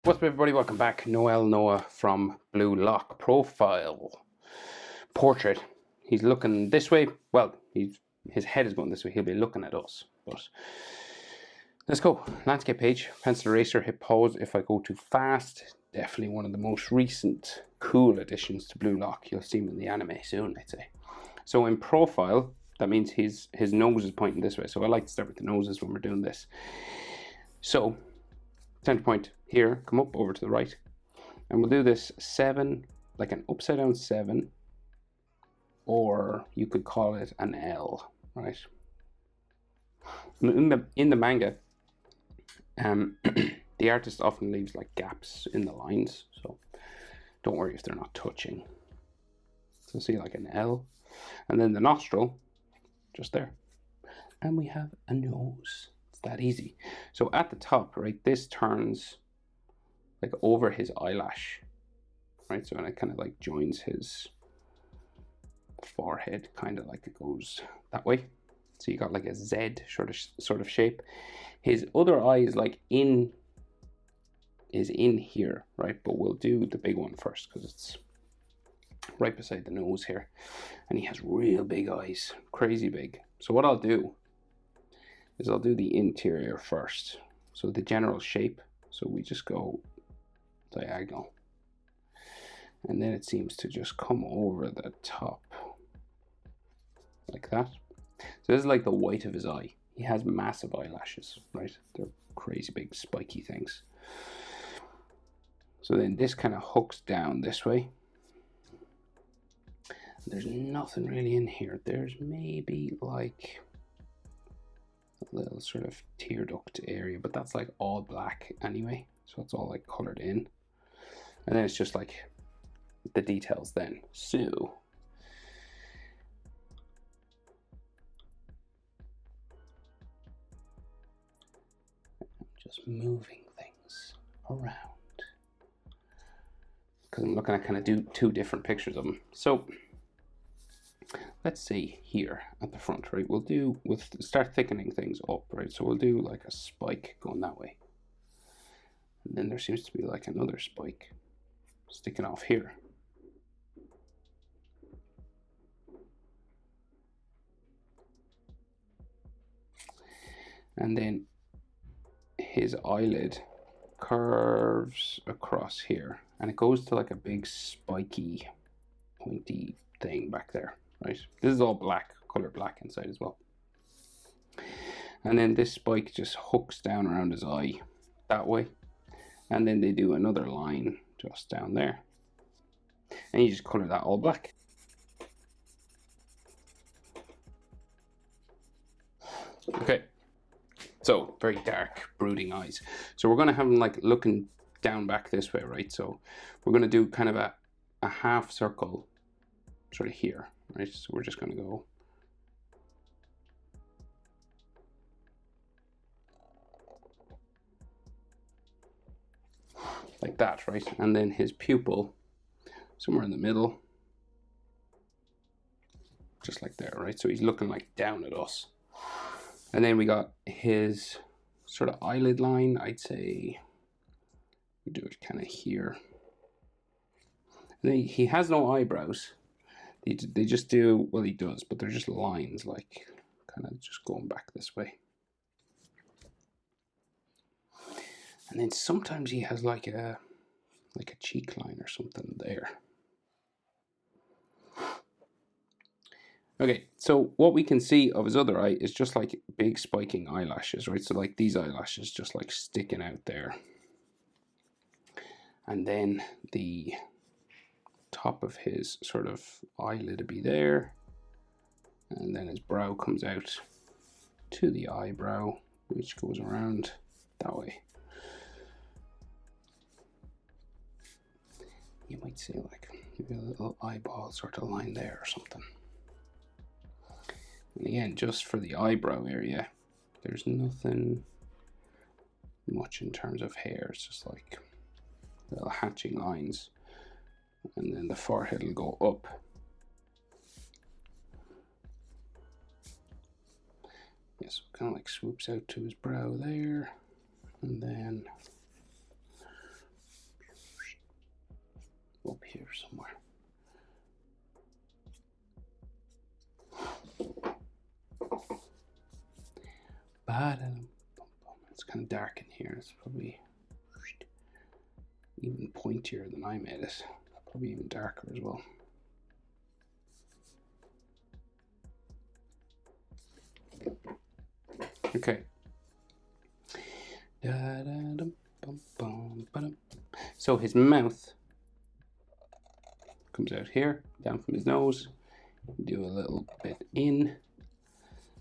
What's up, everybody? Welcome back. Noel Noa from Blue Lock. Profile portrait. He's looking this way. Well, his head is going this way. He'll be looking at us. But let's go. Landscape page. Pencil eraser. Hit pause. If I go too fast, definitely one of the most recent cool additions to Blue Lock. You'll see him in the anime soon, I'd say. So in profile, that means his nose is pointing this way. So I like to start with the noses when we're doing this. So center point here, come up over to the right, and we'll do this 7, like an upside down 7, or you could call it an L, right? In the manga, the artist often leaves like gaps in the lines, so don't worry if they're not touching. So see, like an L, and then the nostril just there, and we have a nose. It's that easy. So at the top, right, this turns like over his eyelash, right? So, and it kind of like joins his forehead, kind of like it goes that way. So you got like a Z sort of shape. His other eye is like in here, right? But we'll do the big one first because it's right beside the nose here, and he has real big eyes, crazy big. So what I'll do is I'll do the interior first. So the general shape. So we just go diagonal, and then it seems to just come over the top like that. So this is like the white of his eye. He has massive eyelashes, right? They're crazy big spiky things. So then this kind of hooks down this way. There's nothing really in here. There's maybe like a little sort of tear duct area, but that's like all black anyway, so it's all like colored in, and then it's just like the details then. So I'm just moving things around because I'm looking at kind of do two different pictures of them. So let's see here at the front, right? We'll start thickening things up, right? So we'll do like a spike going that way, and then there seems to be like another spike sticking off here. And then his eyelid curves across here, and it goes to like a big spiky pointy thing back there, right? This is all black, color black inside as well. And then this spike just hooks down around his eye that way, and then they do another line just down there, and you just color that all black. Okay, so very dark, brooding eyes. So we're going to have him like looking down back this way, right? So we're going to do kind of a half circle sort of here, right? So we're just going to go like that, right? And then his pupil somewhere in the middle, just like there, right? So he's looking like down at us. And then we got his sort of eyelid line. I'd say we do it kind of here. And then he has no eyebrows. They just do, well, he does, but they're just lines, like kind of just going back this way. And then sometimes he has like a cheek line or something there. Okay, so what we can see of his other eye is just like big spiking eyelashes, right? So like these eyelashes just like sticking out there. And then the top of his sort of eyelid to be there. And then his brow comes out to the eyebrow, which goes around that way. You might see like maybe a little eyeball sort of line there or something. And again, just for the eyebrow area, there's nothing much in terms of hair. It's just like little hatching lines. And then the forehead will go up. Yes, kind of like swoops out to his brow there. And then somewhere. It's kind of dark in here. It's probably even pointier than I made it. Probably even darker as well. Okay. So his mouth comes out here, down from his nose. Do a little bit in,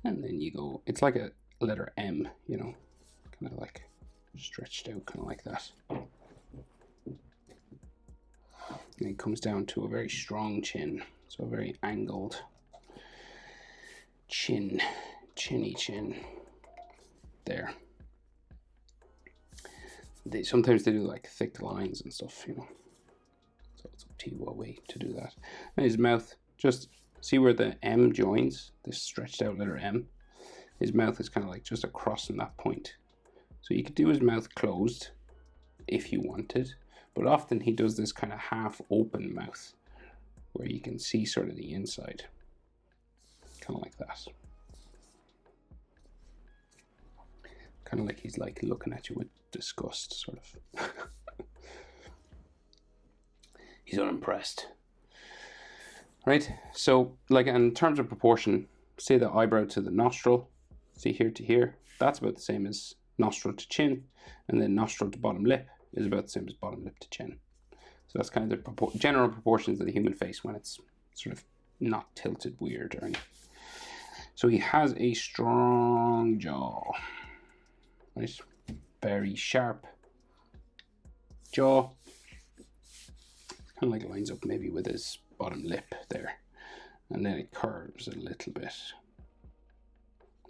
and then you go. It's like a letter M, you know, kind of like stretched out, kind of like that. And it comes down to a very strong chin, so a very angled chinny chin. There. Sometimes they do like thick lines and stuff, you know. So it's up to you what way to do that. And his mouth, just see where the M joins, this stretched out letter M. His mouth is kind of like just across from that point. So you could do his mouth closed if you wanted, but often he does this kind of half open mouth where you can see sort of the inside, kind of like that. Kind of like he's like looking at you with disgust, sort of. He's unimpressed. Right, so like in terms of proportion, say the eyebrow to the nostril, see here to here, that's about the same as nostril to chin, and then nostril to bottom lip is about the same as bottom lip to chin. So that's kind of the general proportions of the human face when it's sort of not tilted weird or anything. So he has a strong jaw, right? Very sharp jaw. Kind of like lines up maybe with his bottom lip there, and then it curves a little bit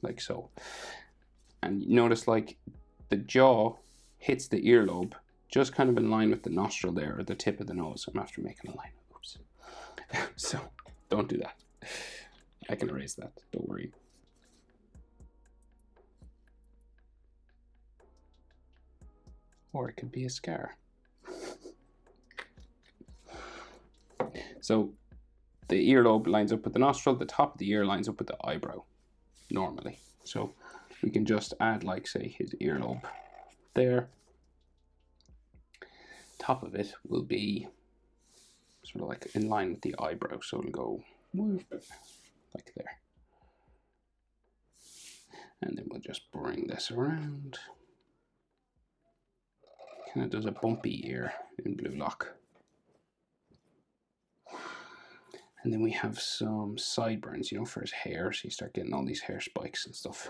like so. And notice like the jaw hits the earlobe just kind of in line with the nostril there, or the tip of the nose. I'm after making a line. Oops. So don't do that. I can erase that, don't worry. Or it could be a scar. So the earlobe lines up with the nostril, the top of the ear lines up with the eyebrow, normally. So we can just add, like, say, his earlobe there. Top of it will be sort of like in line with the eyebrow, so it'll go like there. And then we'll just bring this around. Kind of does a bumpy ear in Blue Lock. And then we have some sideburns, you know, for his hair, so you start getting all these hair spikes and stuff.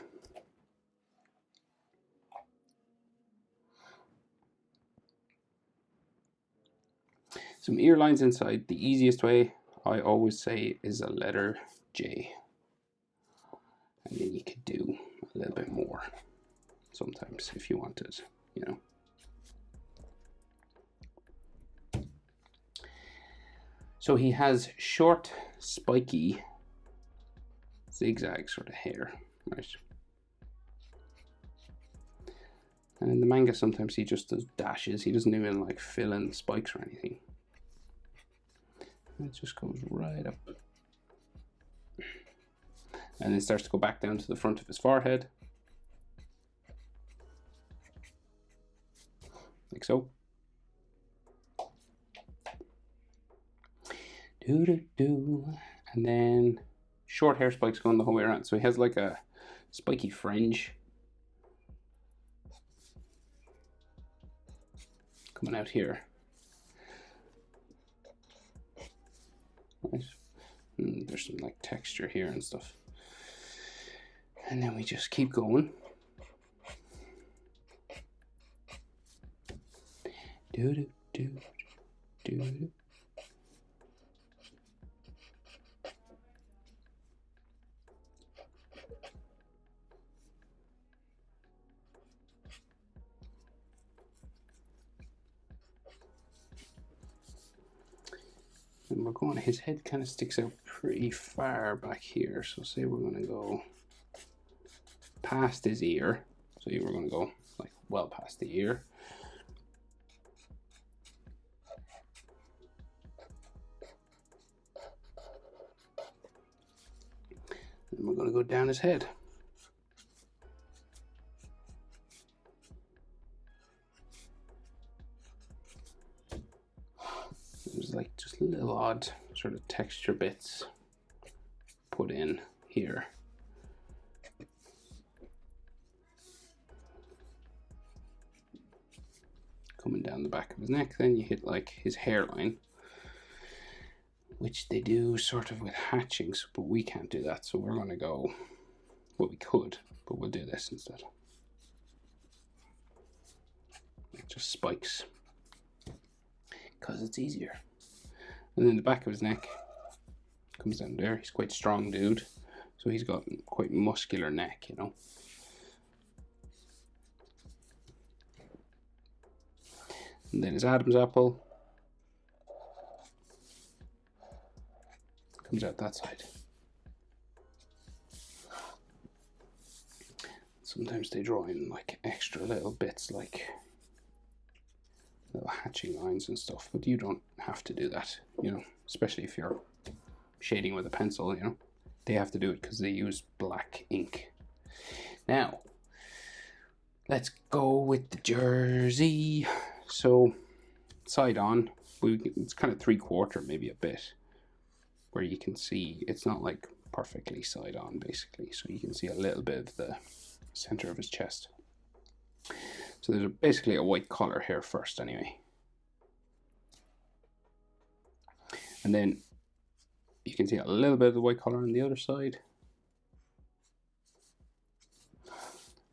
Some ear lines inside. The easiest way, I always say, is a letter J. And then you could do a little bit more sometimes if you wanted, you know. So he has short, spiky, zigzag sort of hair, right? And in the manga, sometimes he just does dashes. He doesn't even like fill in the spikes or anything. It just goes right up. And then starts to go back down to the front of his forehead. Like so. And then short hair spikes going the whole way around. So he has like a spiky fringe coming out here. Right. And there's some like texture here and stuff. And then we just keep going. And we're going, his head kind of sticks out pretty far back here. So say we're going to go past his ear. So we're going to go like well past the ear. And we're going to go down his head. There's like just little odd sort of texture bits put in here. Coming down the back of his neck, then you hit like his hairline, which they do sort of with hatchings, but we can't do that, so we're going to go, well, we could, but we'll do this instead. Like just spikes, because it's easier. And then the back of his neck comes down there. He's quite strong dude, so he's got quite muscular neck, you know. And then his Adam's apple comes out that side. Sometimes they draw in like extra little bits, like little hatching lines and stuff, but you don't have to do that, you know, especially if you're shading with a pencil, you know. They have to do it because they use black ink. Now, let's go with the jersey. So, side on, it's kind of 3/4, maybe a bit, where you can see it's not like perfectly side on, basically. So you can see a little bit of the center of his chest. So there's basically a white collar here first, anyway. And then you can see a little bit of the white collar on the other side.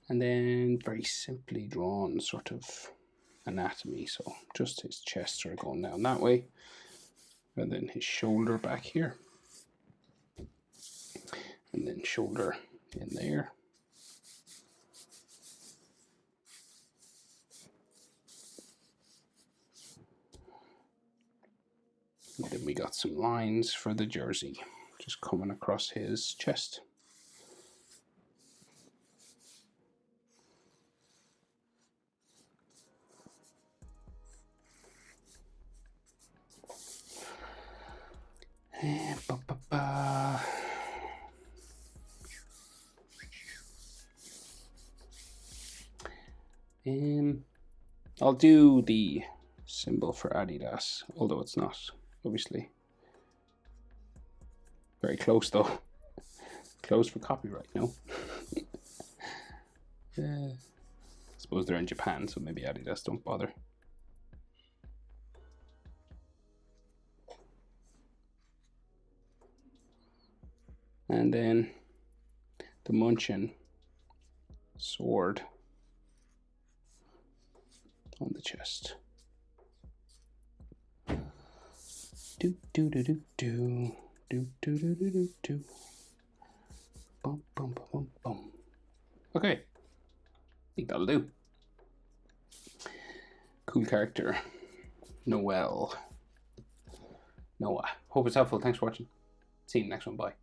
And then very simply drawn sort of anatomy, so just his chest sort of going down that way, and then his shoulder back here, and then shoulder in there, and then we got some lines for the jersey just coming across his chest. I'll do the symbol for Adidas, although it's not, obviously. Very close though. Close for copyright, no? I suppose they're in Japan, so maybe Adidas don't bother. And then the Munchen sword on the chest. Do do do do do do do do do do do. Bum bum bum bum. Okay, I think that'll do. Cool character, Noel Noa. Hope it's helpful. Thanks for watching. See you in the next one. Bye.